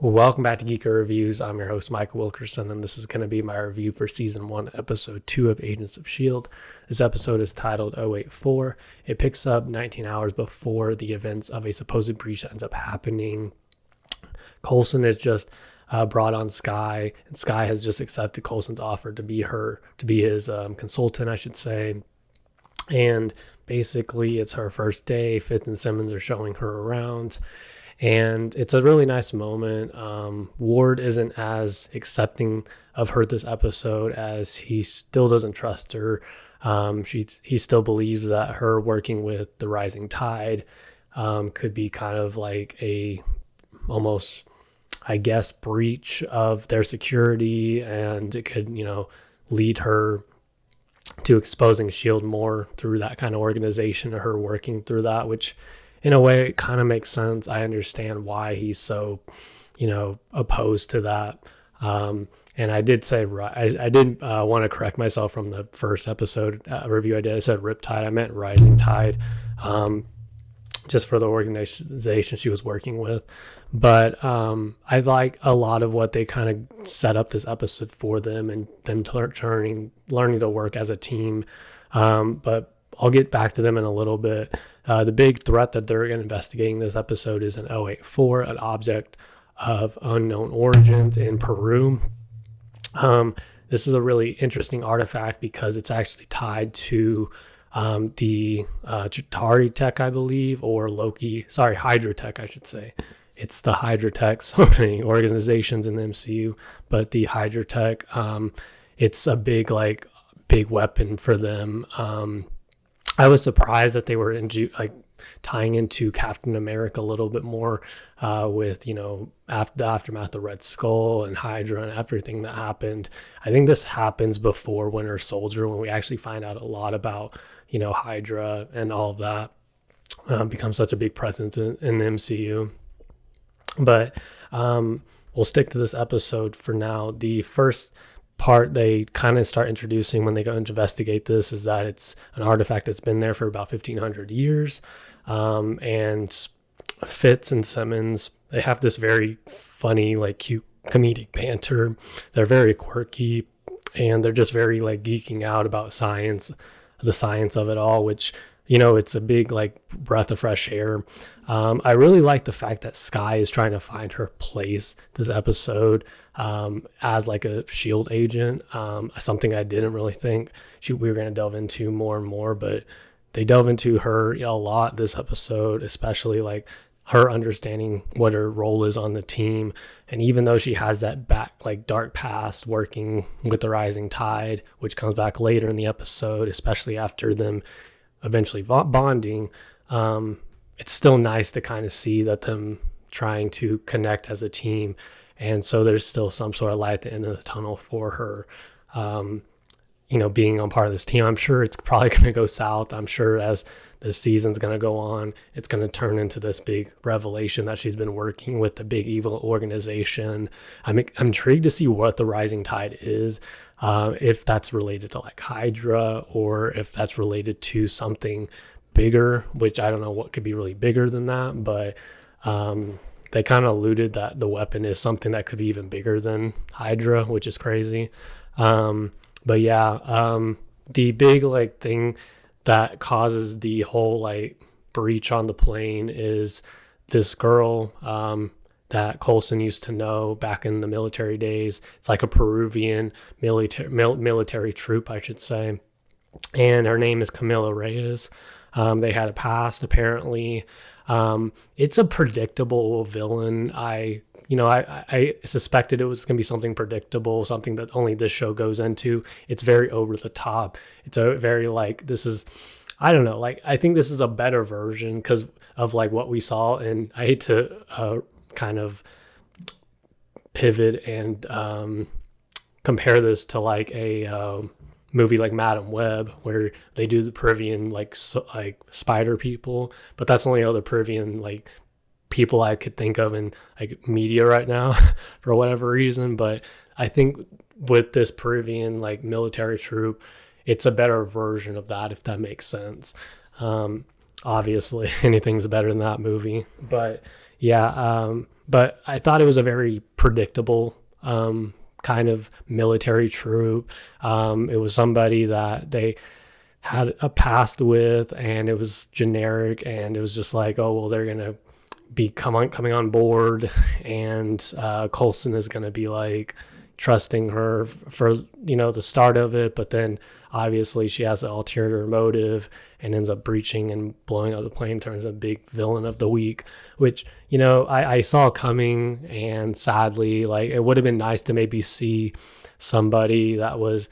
Well, welcome back to GEEKY Reviews. I'm your host, Michael Wilkerson, and this is going to be my review for Season 1, Episode 2 of Agents of S.H.I.E.L.D. This episode is titled 084. It picks up 19 hours before the events of a supposed breach that ends up happening. Coulson is just brought on Skye, and Skye has just accepted Coulson's offer to be his consultant, I should say. And basically, it's her first day. Fitz and Simmons are showing her around. And it's a really nice moment. Ward isn't as accepting of her this episode as he still doesn't trust her. He still believes that her working with the rising tide could be kind of like a almost, I guess, breach of their security, and it could, lead her to exposing S.H.I.E.L.D. more through that kind of organization, or her working through that, which in a way, it kind of makes sense. I understand why he's so, opposed to that. And I did say, I did want to correct myself from the first episode review I did. I said Riptide. I meant Rising Tide, just for the organization she was working with. But I like a lot of what they kind of set up this episode for them, and them learning to work as a team. But I'll get back to them in a little bit. The big threat that they're investigating this episode is an 084, an object of unknown origins in Peru. This is a really interesting artifact because it's actually tied to the Chitauri tech, I believe, or Hydra tech, I should say. It's the Hydra tech, so many organizations in the MCU, but the Hydra tech, it's a big weapon for them. I was surprised that they were tying into Captain America a little bit more with, after the aftermath of Red Skull and Hydra and everything that happened. I think this happens before Winter Soldier, when we actually find out a lot about, Hydra and all of that becomes such a big presence in the MCU. But we'll stick to this episode for now. The first part they kind of start introducing when they go and investigate this is that it's an artifact that's been there for about 1,500 years. And Fitz and Simmons, they have this very funny, cute comedic banter. They're very quirky, and they're just very geeking out about science, the science of it all, which, it's a big breath of fresh air. I really like the fact that Skye is trying to find her place this episode as a S.H.I.E.L.D. agent, something I didn't really think we were going to delve into more and more, but they delve into her a lot this episode, especially her understanding what her role is on the team. And even though she has that dark past working with the rising tide, which comes back later in the episode, especially after them eventually bonding, it's still nice to kind of see that them trying to connect as a team. And so there's still some sort of light at the end of the tunnel for her, being on part of this team. I'm sure it's probably going to go south. I'm sure as the season's going to go on, it's going to turn into this big revelation that she's been working with the big evil organization. I'm intrigued to see what the rising tide is, if that's related to Hydra, or if that's related to something bigger, which I don't know what could be really bigger than that, but they kind of alluded that the weapon is something that could be even bigger than Hydra, which is crazy. But yeah, the big thing that causes the whole breach on the plane is this girl that Coulson used to know back in the military days. It's a Peruvian military troupe, I should say. And her name is Camila Reyes. They had a past, apparently. It's a predictable villain. I suspected it was going to be something predictable, something that only this show goes into. It's very over the top. It's a very this is, I don't know, I think this is a better version because of what we saw. And I hate to kind of pivot and compare this to a movie like Madam Web, where they do the Peruvian spider people, but that's the only other Peruvian people I could think of in media right now for whatever reason. But I think with this Peruvian military troupe, it's a better version of that, if that makes sense. Obviously anything's better than that movie, but yeah, but I thought it was a very predictable kind of military troupe. It was somebody that they had a past with, and it was generic, and it was just like, oh, well, they're going to be coming on board, and Coulson is going to be like trusting her for, the start of it, but then obviously she has an ulterior motive and ends up breaching and blowing up the plane, turns a big villain of the week, which, I saw coming, and sadly, like, it would have been nice to maybe see somebody that was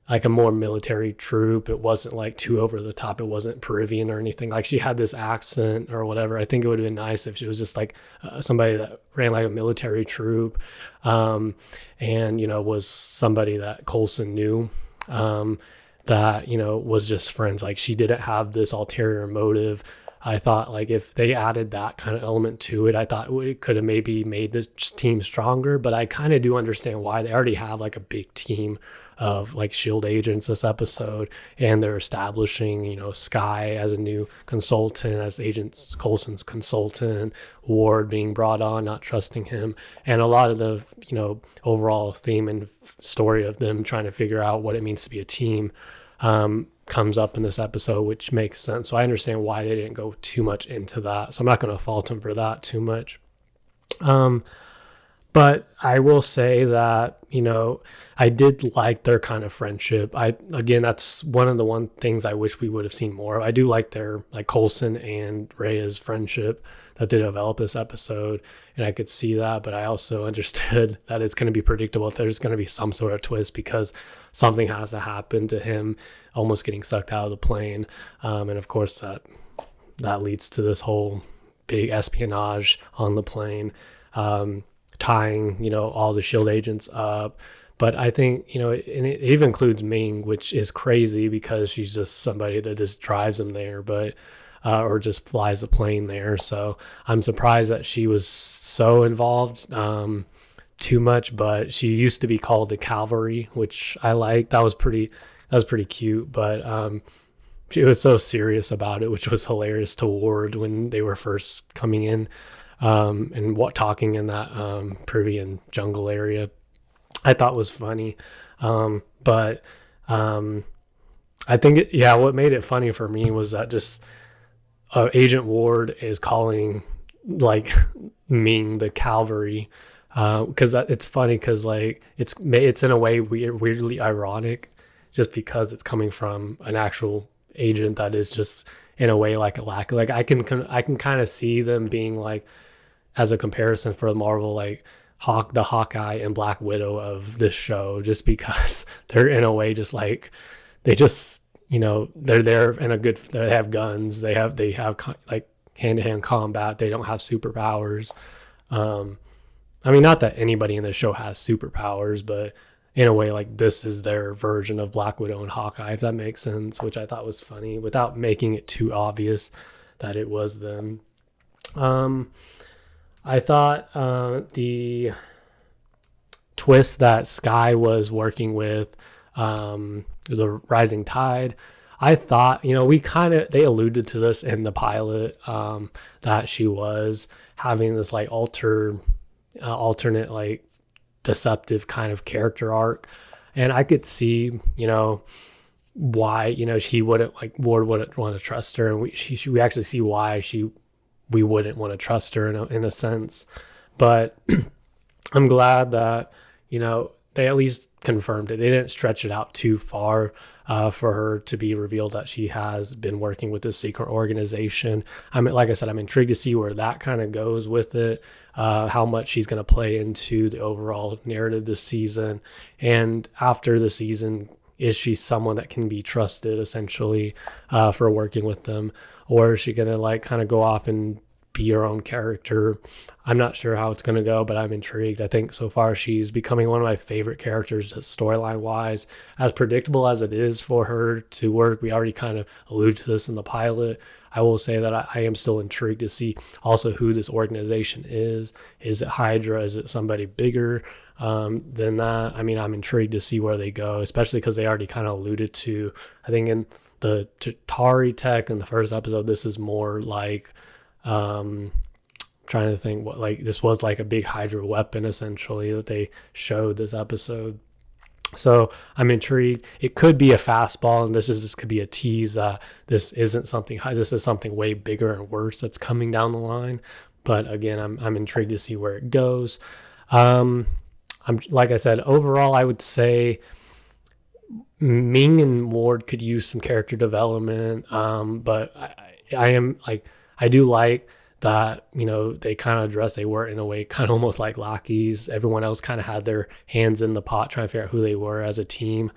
like a more military troupe. It wasn't like too over the top. It wasn't Peruvian or anything. Like, she had this accent or whatever. I think it would have been nice if she was just like somebody that ran like a military troupe, and, was somebody that Coulson knew, that, was just friends. Like, she didn't have this ulterior motive. I thought, like, if they added that kind of element to it, I thought it could have maybe made the team stronger. But I kind of do understand why. They already have like a big team of like SHIELD agents this episode, and they're establishing, Skye as a new consultant, as Agent Coulson's consultant, Ward being brought on, not trusting him, and a lot of the, overall theme and story of them trying to figure out what it means to be a team comes up in this episode, which makes sense. So I understand why they didn't go too much into that. So I'm not going to fault them for that too much. But I will say that, I did like their kind of friendship. Again, that's one of the things I wish we would have seen more of. I do like their, like, Coulson and Rhea's friendship that they developed this episode, and I could see that, but I also understood that it's going to be predictable. There's going to be some sort of twist because something has to happen to him almost getting sucked out of the plane. And of course that leads to this whole big espionage on the plane, tying, all the SHIELD agents up. But I think, and it even includes Ming, which is crazy because she's just somebody that just drives them there, but or just flies the plane there. So I'm surprised that she was so involved too much, but she used to be called the Cavalry, which I like. That was pretty cute, but she was so serious about it, which was hilarious to Ward when they were first coming in. And talking in that Peruvian jungle area, I thought was funny. But I think what made it funny for me was that just Agent Ward is calling like Ming the Cavalry, because it's funny because like it's in a way weirdly ironic, just because it's coming from an actual agent that is just in a way like a lack. Like I can kind of see them being like, as a comparison for Marvel, like the Hawkeye and Black Widow of this show, just because they're in a way just like they just, they're there in a good, they have guns, they have like hand-to-hand combat, they don't have superpowers. I mean, not that anybody in the show has superpowers, but in a way, like, this is their version of Black Widow and Hawkeye, if that makes sense, which I thought was funny without making it too obvious that it was them. I thought the twist that Skye was working with the Rising Tide, I thought, they alluded to this in the pilot, that she was having this like alternate, like deceptive kind of character arc. And I could see, why, she wouldn't, like, Ward wouldn't want to trust her. And we actually see why we wouldn't want to trust her in a sense. But I'm glad that, they at least confirmed it. They didn't stretch it out too far for her to be revealed that she has been working with this secret organization. I mean, like I said, I'm intrigued to see where that kind of goes with it, how much she's going to play into the overall narrative this season. And after the season, is she someone that can be trusted essentially for working with them? Or is she going to like kind of go off and be her own character? I'm not sure how it's going to go, but I'm intrigued. I think so far she's becoming one of my favorite characters storyline wise. As predictable as it is for her to work, we already kind of alluded to this in the pilot. I will say that I am still intrigued to see also who this organization is. Is it Hydra? Is it somebody bigger than that? I mean, I'm intrigued to see where they go, especially because they already kind of alluded to, I think in the Tari tech in the first episode, this is more like trying to think what, like, this was like a big hydra weapon essentially that they showed this episode. So I'm intrigued. It could be a fastball, and this could be a tease that this isn't something. This is something way bigger and worse that's coming down the line. But again, I'm intrigued to see where it goes. I'm like I said, overall, I would say Ming and Ward could use some character development. But I do like that, you know, they kind of dressed, they were in a way kind of almost like lackeys. Everyone else kind of had their hands in the pot trying to figure out who they were as a team.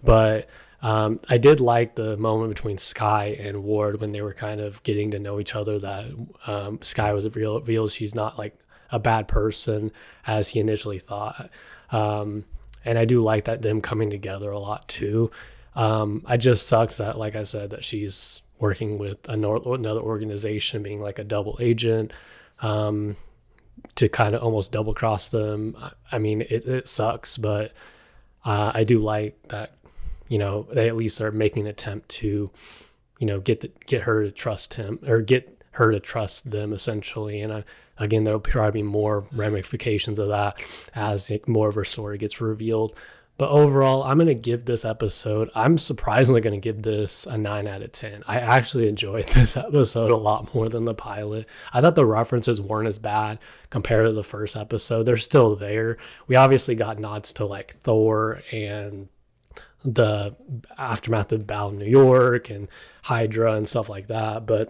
But I did like the moment between Skye and Ward when they were kind of getting to know each other, that Skye was reveals she's not like a bad person as he initially thought. And I do like that, them coming together a lot too. It just sucks that, like I said, that she's working with another organization, being like a double agent, to kind of almost double cross them. I mean, it sucks, but I do like that, you know, they at least are making an attempt to, you know, get her to trust him, or get her to trust them essentially. And again, there'll probably be more ramifications of that as more of her story gets revealed. But overall, I'm going to give this episode, I'm surprisingly going to give this a 9 out of 10. I actually enjoyed this episode a lot more than the pilot. I thought the references weren't as bad compared to the first episode. They're still there. We obviously got nods to like Thor and the aftermath of Battle of New York and Hydra and stuff like that, but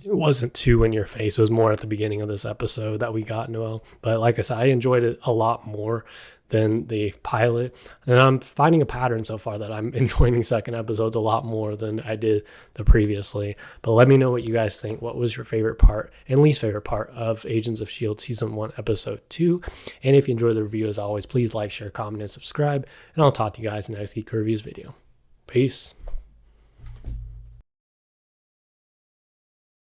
it wasn't too in your face. It was more at the beginning of this episode that we got Noel. But like I said, I enjoyed it a lot more than the pilot, and I'm finding a pattern so far that I'm enjoying these second episodes a lot more than I did the previously. But let me know what you guys think. What was your favorite part and least favorite part of Agents of S.H.I.E.L.D. Season 1, Episode 2? And if you enjoyed the review, as always, please like, share, comment, and subscribe. And I'll talk to you guys in the next Geek Reviews video. Peace.